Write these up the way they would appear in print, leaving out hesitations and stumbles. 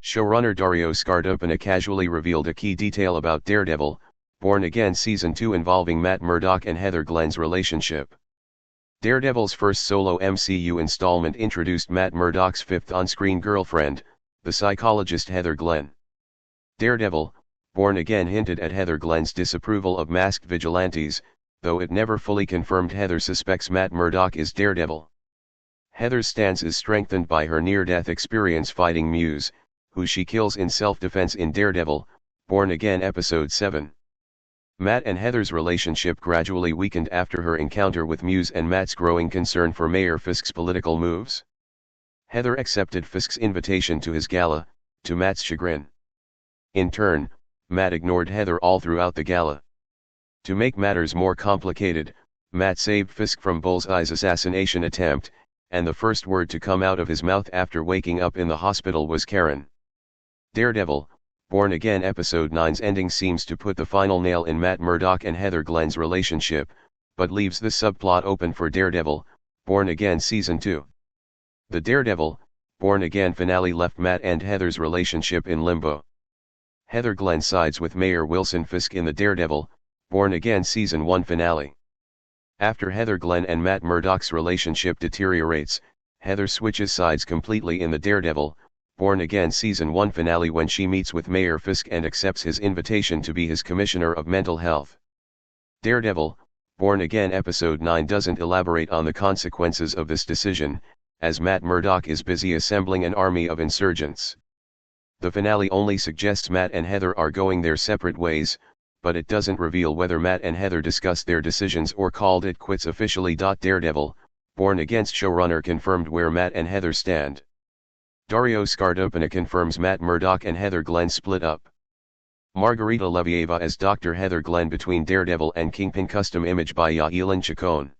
Showrunner Dario Scardopina casually revealed a key detail about Daredevil, Born Again Season 2 involving Matt Murdock and Heather Glenn's relationship. Daredevil's first solo MCU installment introduced Matt Murdock's fifth on-screen girlfriend, the psychologist Heather Glenn. Daredevil, Born Again hinted at Heather Glenn's disapproval of masked vigilantes, though it never fully confirmed Heather suspects Matt Murdock is Daredevil. Heather's stance is strengthened by her near-death experience fighting Muse, who she kills in self-defense in Daredevil, Born Again Episode 7. Matt and Heather's relationship gradually weakened after her encounter with Muse and Matt's growing concern for Mayor Fisk's political moves. Heather accepted Fisk's invitation to his gala, to Matt's chagrin. In turn, Matt ignored Heather all throughout the gala. To make matters more complicated, Matt saved Fisk from Bullseye's assassination attempt, and the first word to come out of his mouth after waking up in the hospital was Karen. Daredevil, Born Again Episode 9's ending seems to put the final nail in Matt Murdock and Heather Glenn's relationship, but leaves the subplot open for Daredevil, Born Again Season 2. The Daredevil, Born Again finale left Matt and Heather's relationship in limbo. Heather Glenn sides with Mayor Wilson Fisk in the Daredevil, Born Again Season 1 finale. After Heather Glenn and Matt Murdock's relationship deteriorates, Heather switches sides completely in the Daredevil, Born Again Season 1 finale when she meets with Mayor Fisk and accepts his invitation to be his Commissioner of Mental Health. Daredevil, Born Again Episode 9 doesn't elaborate on the consequences of this decision, as Matt Murdock is busy assembling an army of insurgents. The finale only suggests Matt and Heather are going their separate ways, but it doesn't reveal whether Matt and Heather discussed their decisions or called it quits officially. Daredevil, Born Against showrunner confirmed where Matt and Heather stand. Dario Scardopina confirms Matt Murdock and Heather Glenn split up. Margarita Levieva as Dr. Heather Glenn between Daredevil and Kingpin custom image by Yaelin Chacon.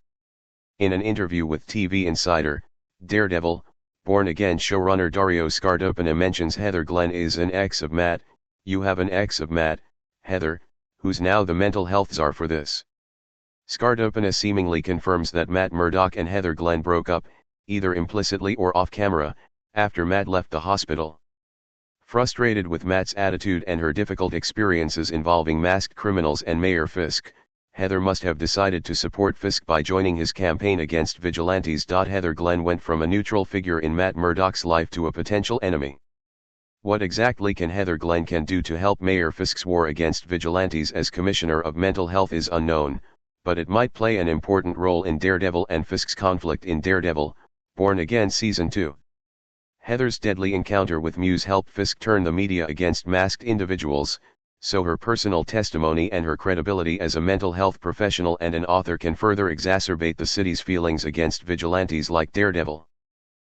In an interview with TV Insider, Daredevil, Born Again showrunner Dario Scardopina mentions Heather Glenn is an ex of Matt. You have an ex of Matt, Heather, who's now the mental health czar for this. Scardopina seemingly confirms that Matt Murdock and Heather Glenn broke up, either implicitly or off camera, after Matt left the hospital. Frustrated with Matt's attitude and her difficult experiences involving masked criminals and Mayor Fisk, Heather must have decided to support Fisk by joining his campaign against vigilantes. Heather Glenn went from a neutral figure in Matt Murdock's life to a potential enemy. What exactly can Heather Glenn do to help Mayor Fisk's war against vigilantes as Commissioner of Mental Health is unknown, but it might play an important role in Daredevil and Fisk's conflict in Daredevil, Born Again Season 2. Heather's deadly encounter with Muse helped Fisk turn the media against masked individuals, so her personal testimony and her credibility as a mental health professional and an author can further exacerbate the city's feelings against vigilantes like Daredevil.